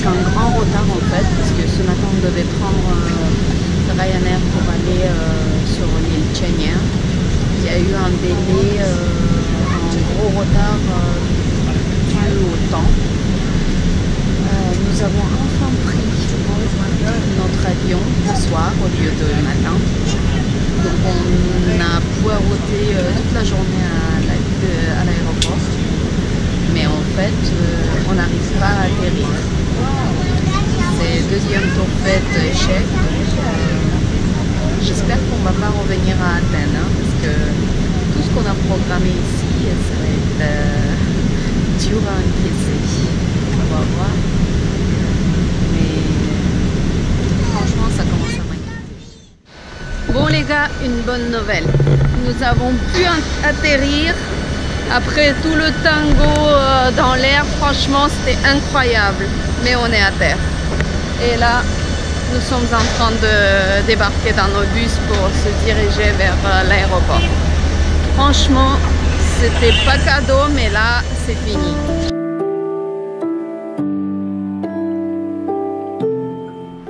avec un grand retard en fait, parce que ce matin on devait prendre Ryanair pour aller sur l'île Chania. Il y a eu un délai, un gros retard dû au temps. Nous avons enfin pris notre avion ce soir au lieu de matin. Donc on a poireauté toute la journée à l'aéroport. Mais en fait, on n'arrive pas à atterrir. C'est deuxième tour fait échec. J'espère qu'on ne va pas revenir à Athènes, hein, parce que tout ce qu'on a programmé ici, ça va être dur à encaisser. On va voir. Mais franchement, ça commence à m'inquiéter. Bon les gars, une bonne nouvelle. Nous avons pu atterrir. Après tout le tango dans l'air, franchement, c'était incroyable. Mais on est à terre. Et là, nous sommes en train de débarquer dans nos bus pour se diriger vers l'aéroport. Franchement, c'était pas cadeau, mais là, c'est fini.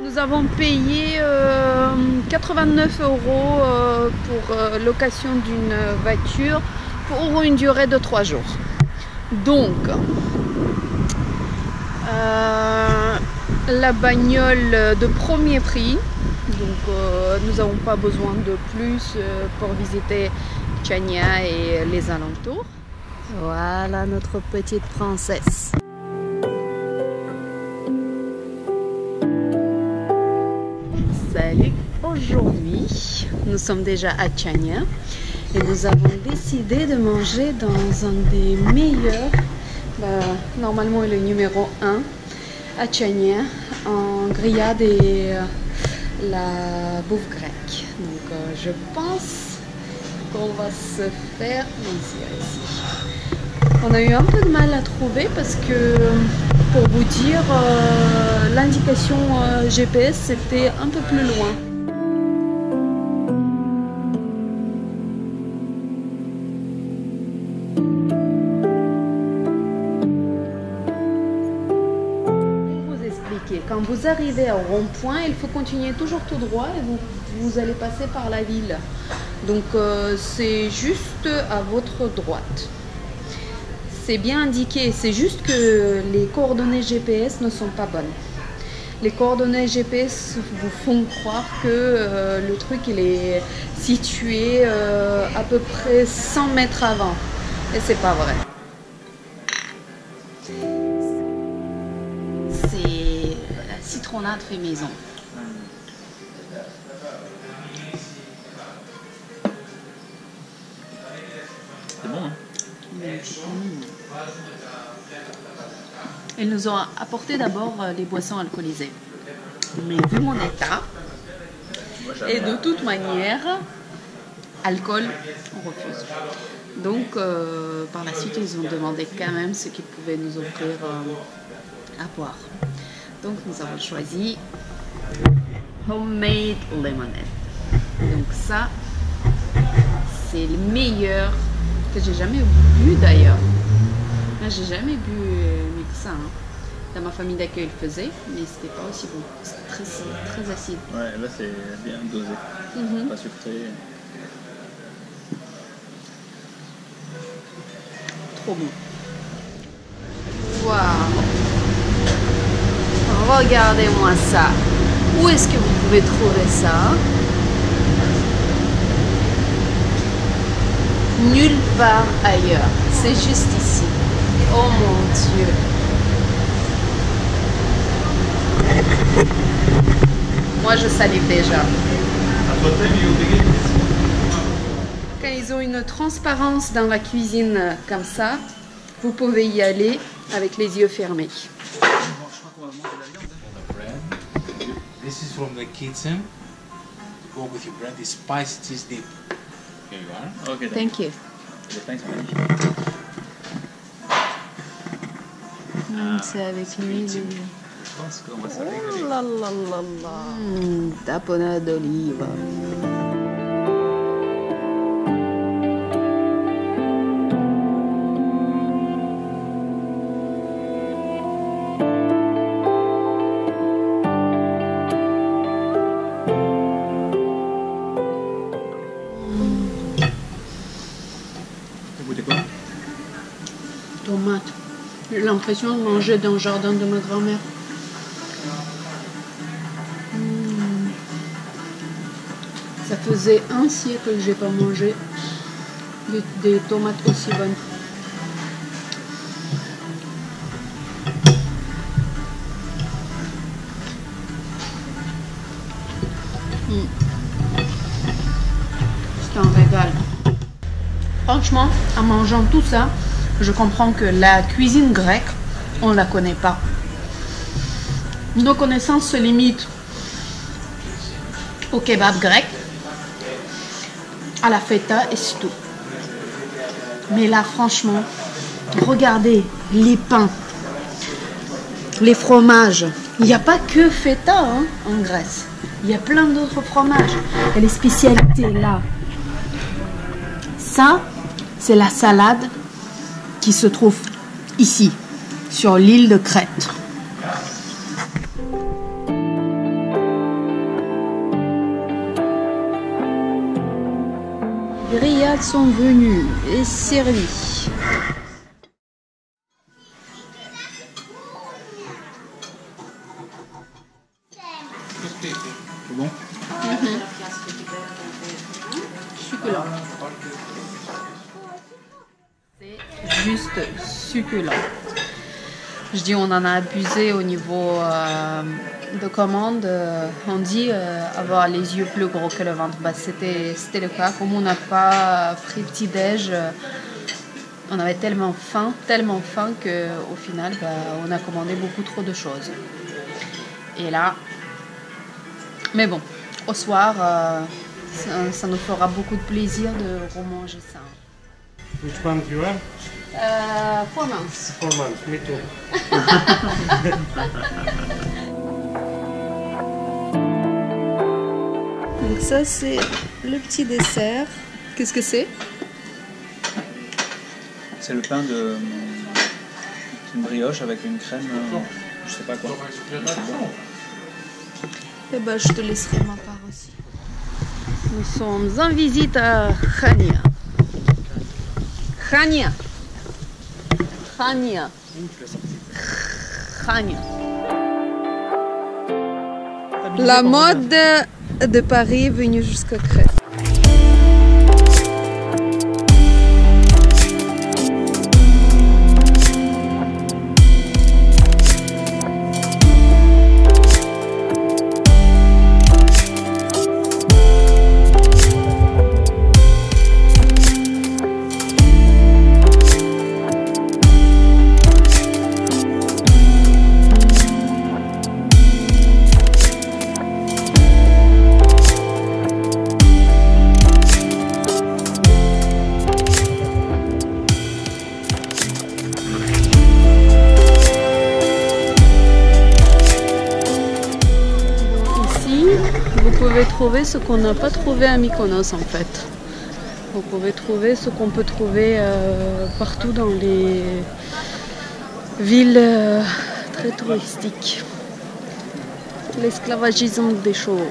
Nous avons payé 89 € pour location d'une voiture pour une durée de 3 jours. Donc, la bagnole de premier prix, donc nous n'avons pas besoin de plus pour visiter Chania et les alentours. Voilà notre petite princesse. Salut! Aujourd'hui, nous sommes déjà à Chania et nous avons décidé de manger dans un des meilleurs, normalement le numéro 1 à Chania, en grillade et la bouffe grecque. Donc je pense qu'on va se faire plaisir ici. On a eu un peu de mal à trouver parce que, pour vous dire, l'indication GPS c'était un peu plus loin. Quand vous arrivez au rond-point, il faut continuer toujours tout droit et vous allez passer par la ville. Donc c'est juste à votre droite. C'est bien indiqué, c'est juste que les coordonnées GPS ne sont pas bonnes. Les coordonnées GPS vous font croire que le truc il est situé à peu près 100 mètres avant. Et c'est pas vrai. Citronnade fait maison. C'est bon, hein? Ils nous ont apporté d'abord les boissons alcoolisées. Mais vu mon état, et de toute manière, alcool, on refuse. Donc, par la suite, ils ont demandé quand même ce qu'ils pouvaient nous offrir à boire. Donc nous avons choisi homemade lemonade. Donc ça, c'est le meilleur que j'ai jamais bu d'ailleurs. J'ai jamais bu mieux que ça. Hein. Dans ma famille d'accueil le faisait, mais c'était pas aussi bon. C'est très acide. Ouais, là c'est bien dosé. Pas sucré. Trop bon. Waouh! Regardez-moi ça. Où est-ce que vous pouvez trouver ça? Nulle part ailleurs. C'est juste ici. Oh mon Dieu. Moi, je salive déjà. Quand ils ont une transparence dans la cuisine comme ça, vous pouvez y aller avec les yeux fermés. This is from the kitchen. Go with your bread. It's spicy cheese dip. Here you are. Okay, Thank you. Thanks, man. C'est avec l'huile. Je pense qu'on va se régaler. Oh là là là là. Tapenade d'olive. l'impression de manger dans le jardin de ma grand-mère. Ça faisait un siècle que j'ai pas mangé des tomates aussi bonnes. C'est un régal. Franchement, en mangeant tout ça, je comprends que la cuisine grecque, on ne la connaît pas. Nos connaissances se limitent au kebab grec, à la feta et c'est tout. Mais là, franchement, regardez les pains, les fromages. Il n'y a pas que feta hein, en Grèce. Il y a plein d'autres fromages. Et les spécialités là. Ça, c'est la salade qui se trouve ici, sur l'île de Crète. Les grillades sont venues et servies. C'est bon? Succulent. C'est juste succulent. Je dis on en a abusé au niveau de commande. On dit avoir les yeux plus gros que le ventre. Bah, c'était le cas. Comme on n'a pas pris petit-déj, on avait tellement faim qu'au final, bah, on a commandé beaucoup trop de choses. Et là, mais bon, au soir, ça nous fera beaucoup de plaisir de remanger ça. Which one do you have? 4 months. 4 months, me too. Donc ça c'est le petit dessert. Qu'est-ce que c'est? C'est le pain de une brioche avec une crème, je sais pas quoi. Eh ben, je te laisserai ma part aussi. Nous sommes en visite à Chania. Chania. Chania. Chania. La mode de Paris est venue jusqu'à Crète. Vous pouvez trouver ce qu'on n'a pas trouvé à Mykonos en fait. Vous pouvez trouver ce qu'on peut trouver partout dans les villes très touristiques. L'esclavagisme des chevaux.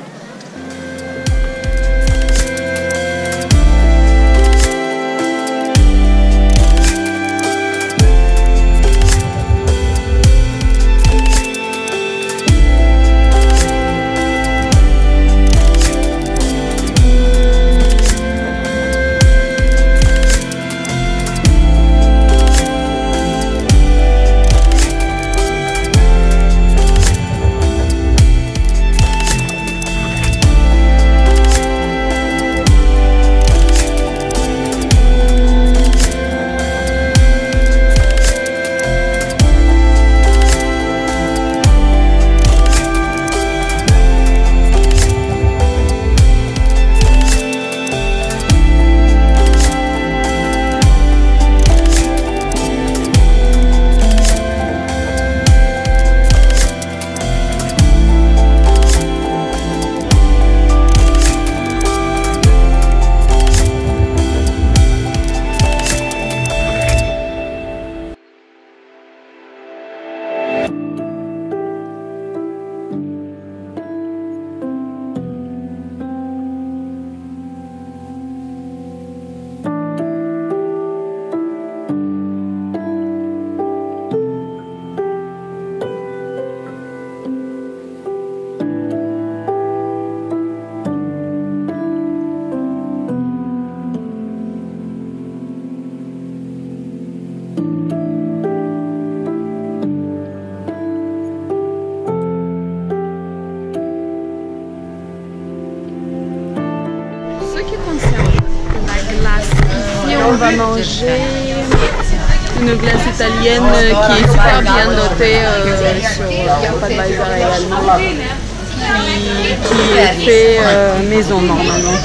on va manger une glace italienne qui est super bien notée sur TripAdvisor également, qui est fait maison normalement.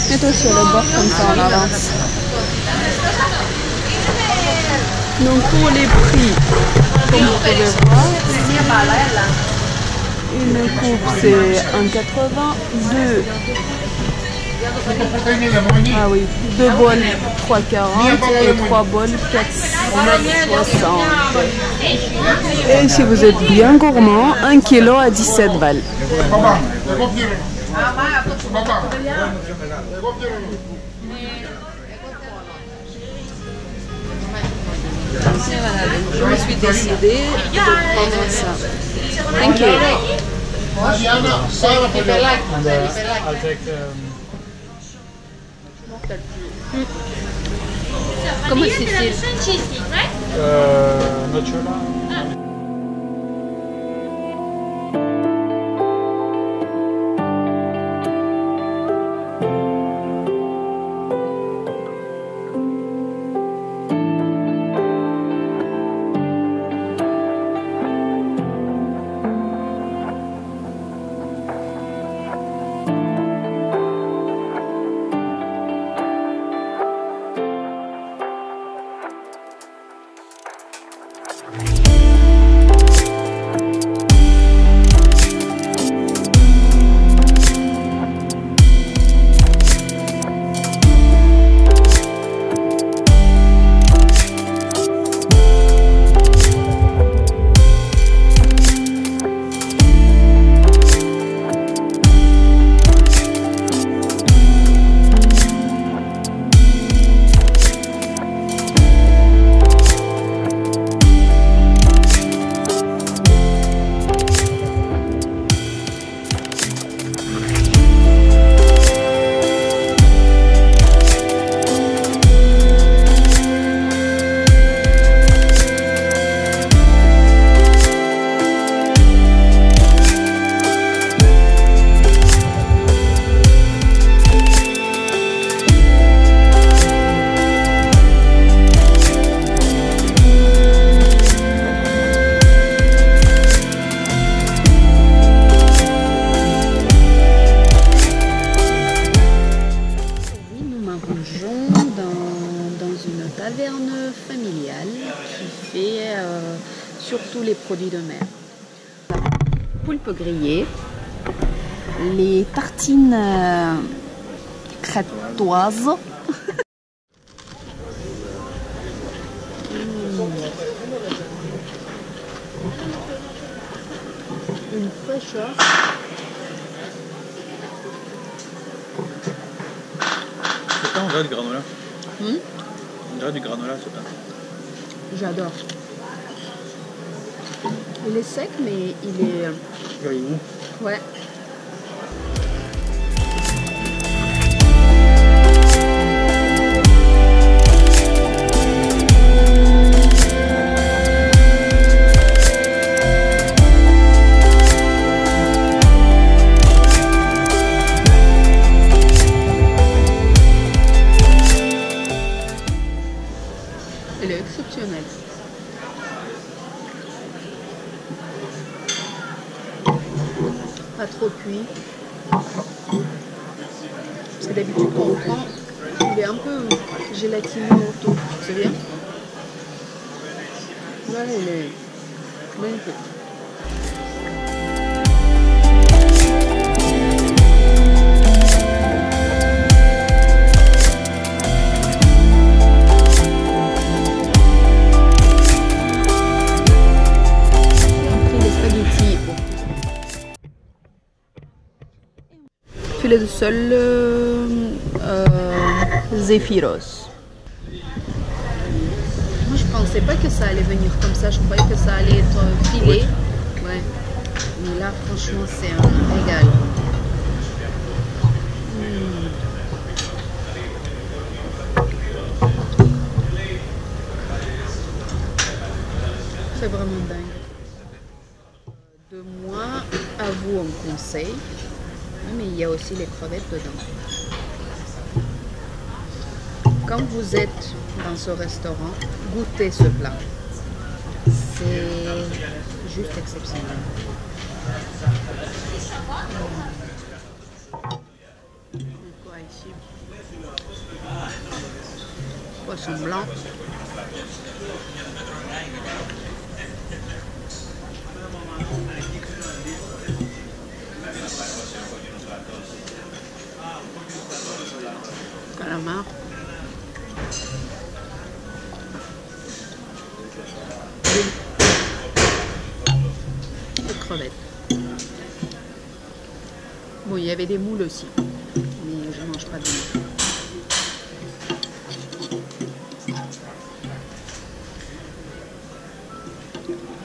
Mets-toi sur le bord comme ça on avance. Donc pour les prix, comme vous pouvez voir, une coupe c'est 1,82. Ah oui, 2 bols 3,40 et 3 bols 4,60. Et si vous êtes bien gourmand, 1 kg à 17 balles. Et voilà, je me suis décidée de prendre ça. Thank you. Comment c'est fait? Not sure. Taverne familiale qui fait surtout les produits de mer. Poulpe grillé, les tartines crétoises, une fraîcheur. C'est pas, on dirait du granola. On dirait du granola, c'est pas. J'adore. Il est sec, mais il est... Voyez-vous. Ouais. Il est exceptionnel. Pas trop cuit. Parce que d'habitude quand on prend, il est un peu gélatineux autour. C'est bien. Là, il est magnifique. Filet de sole Zephyros. Moi je pensais pas que ça allait venir comme ça, je croyais que ça allait être filé. Ouais. Mais là franchement c'est un régal. C'est vraiment dingue. De moi à vous on conseille. Mais il y a aussi les crevettes dedans. Quand vous êtes dans ce restaurant, goûtez ce plat. C'est juste exceptionnel. Quoi ici? Poisson blanc. Calamar. Et crevettes. Bon, il y avait des moules aussi, mais je ne mange pas de moules.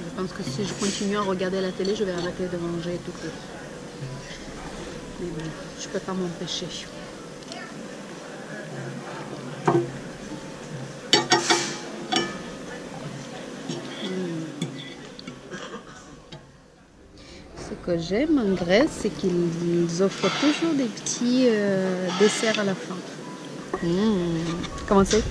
Je pense que si je continue à regarder la télé, je vais arrêter de manger tout court. Mais bon, je ne peux pas m'empêcher. Ce que j'aime en Grèce, c'est qu'ils offrent toujours des petits desserts à la fin. Comment c'est?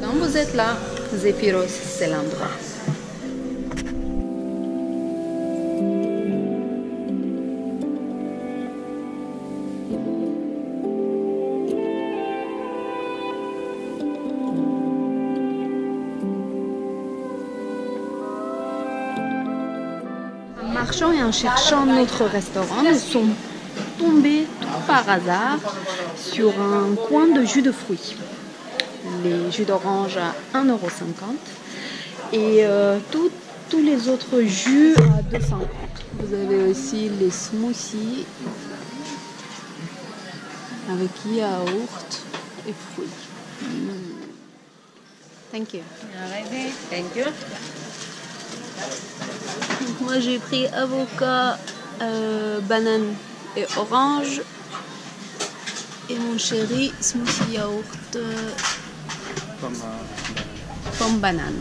Quand vous êtes là, Zéphiros, c'est l'endroit. En marchant et en cherchant notre restaurant, nous sommes tombés tout par hasard sur un coin de jus de fruits. Les jus d'orange à 1,50 € et tous les autres jus à 2,50 €. Vous avez aussi les smoothies avec yaourt et fruits. Thank you. Thank you. Donc moi j'ai pris avocat, banane et orange. Et mon chéri, smoothie yaourt. Pomme banane.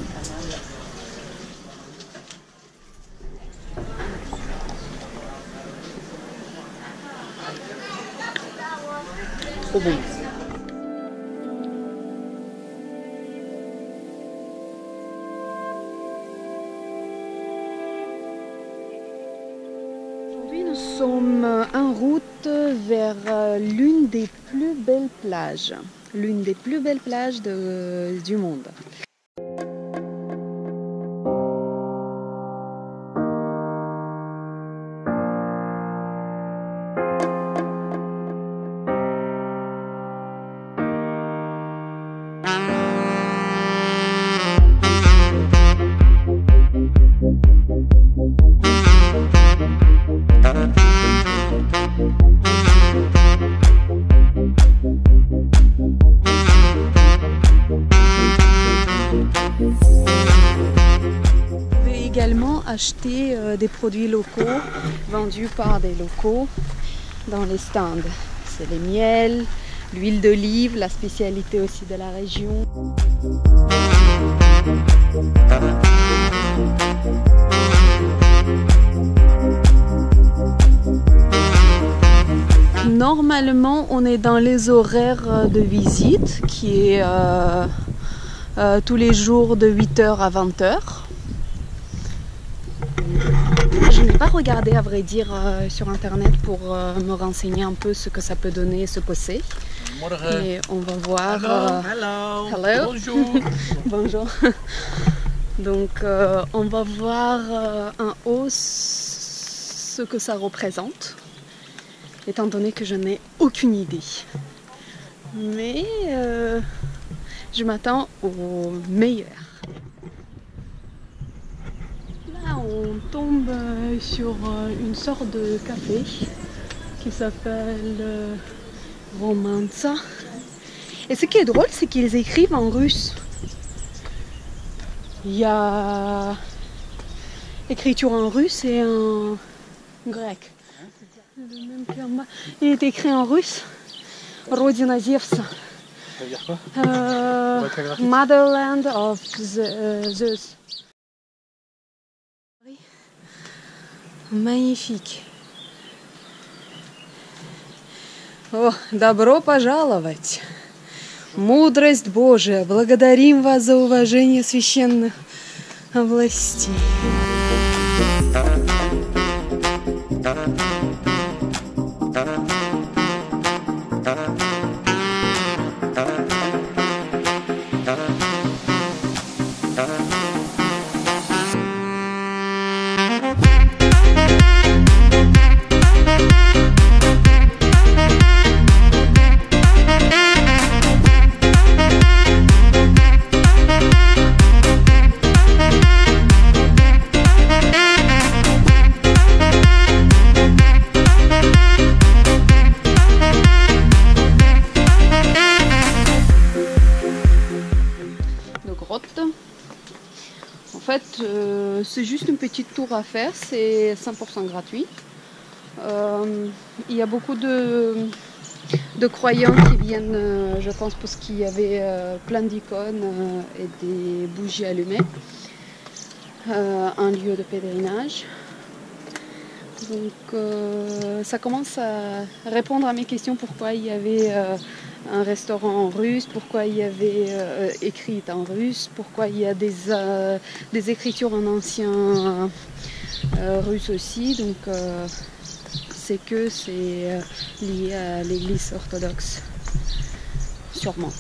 Trop bon. Aujourd'hui, nous sommes en route vers l'une des plus belles plages. L'une des plus belles plages du monde. Également acheter des produits locaux vendus par des locaux dans les stands. C'est les miels, l'huile d'olive, la spécialité aussi de la région. Normalement, on est dans les horaires de visite qui est tous les jours de 8 h à 20 h. Je n'ai pas regardé à vrai dire sur internet pour me renseigner un peu ce que ça peut donner, ce que c'est. Mais on va voir. Hello. Bonjour. Bonjour. Donc on va voir en haut ce que ça représente, étant donné que je n'ai aucune idée. Mais je m'attends au meilleur. On tombe sur une sorte de café qui s'appelle Romanza. Et ce qui est drôle, c'est qu'ils écrivent en russe. Il y a écriture en russe et en grec. Le même qu'en bas. Il est écrit en russe. Родина Зевса. Ça veut dire quoi? Motherland of Zeus. Magnifique. О, добро пожаловать. Мудрость Божия, благодарим вас за уважение священных властей. En fait, c'est juste une petite tour à faire, c'est 100% gratuit. Il y a beaucoup de croyants qui viennent, je pense, parce qu'il y avait plein d'icônes et des bougies allumées. Un lieu de pèlerinage. Donc ça commence à répondre à mes questions, pourquoi il y avait un restaurant en russe, pourquoi il y avait écrit en russe, pourquoi il y a des écritures en ancien russe aussi. Donc c'est que c'est lié à l'église orthodoxe, sûrement.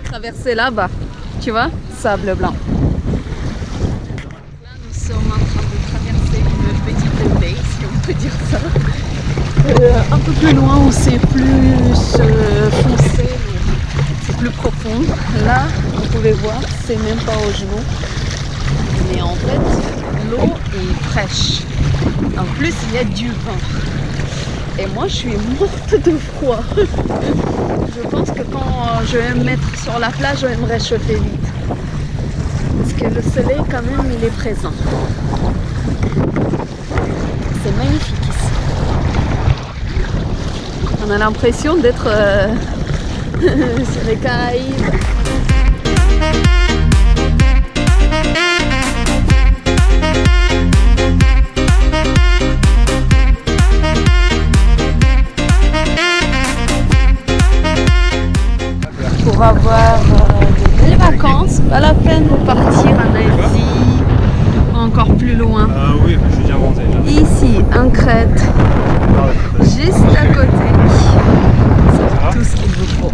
Traverser là-bas, tu vois, sable blanc. Là, nous sommes en train de traverser une petite baie, si on peut dire ça. Un peu plus loin où c'est plus foncé, c'est plus profond. Là, vous pouvez voir, c'est même pas au genou. Mais en fait, l'eau est fraîche. En plus, il y a du vent. Et moi, je suis morte de froid. Je pense que quand je vais me mettre sur la plage, je vais me réchauffer vite. Parce que le soleil, quand même, il est présent. C'est magnifique ici. On a l'impression d'être sur les Caraïbes. Pour avoir de belles vacances, pas la peine de partir en Asie, encore plus loin. Oui, je suis déjà monté là. Ici, en Crète, juste à côté, c'est tout ce qu'il vous faut.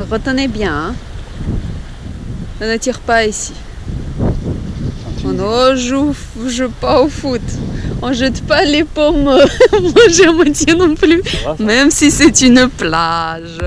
Retenez bien, hein. On ne tire pas ici. On ne joue pas au foot. On jette pas les pommes manger à moitié non plus. Va, même si c'est une plage.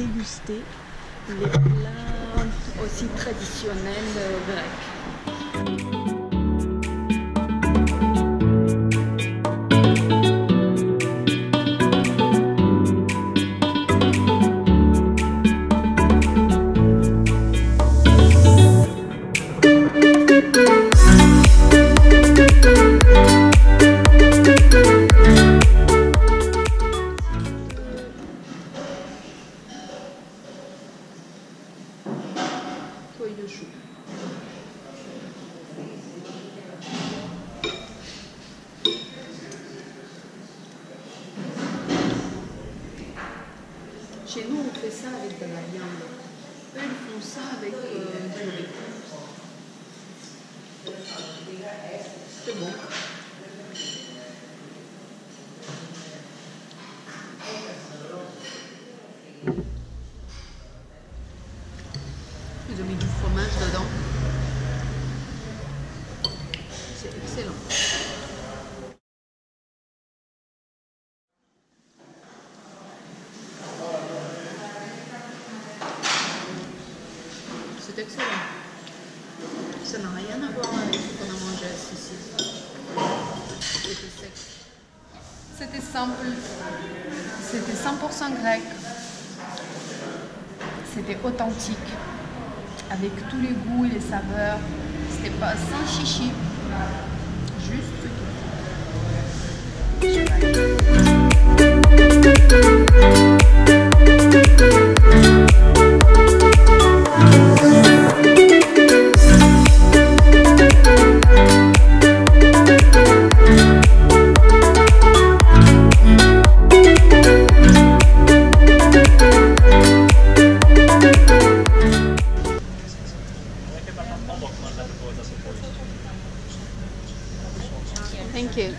déguster les plats aussi traditionnels grecs. De chou. Chez nous, on fait ça avec de la viande. Eux, ils font ça avec du riz. C'est bon. Ils ont mis du fromage dedans. C'est excellent. C'est excellent. Ça n'a rien à voir avec ce qu'on a mangé ici. C'était sec. C'était simple. C'était 100% grec. C'était authentique. Avec tous les goûts et les saveurs. C'était pas sans chichi. Juste Thank you.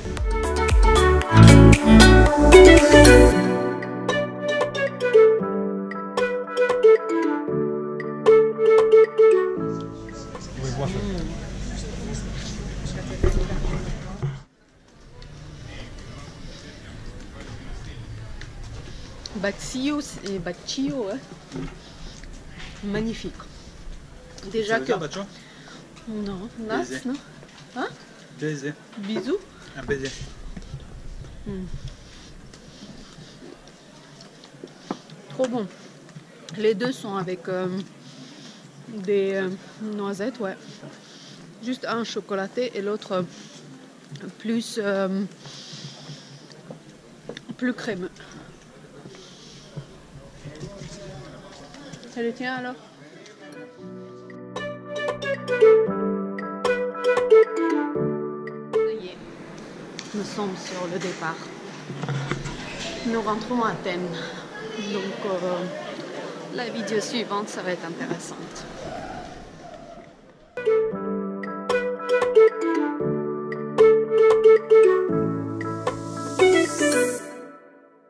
Baccio, c'est Baccio, hein? Magnifique. Déjà que... Non, nas, non? Hein? Baiser. Bisous. Un baiser. Trop bon. Les deux sont avec des noisettes, ouais. Juste un chocolaté et l'autre plus crémeux. C'est le tien alors? Ça y est, nous sommes sur le départ. Nous rentrons à Athènes. Donc la vidéo suivante, ça va être intéressante.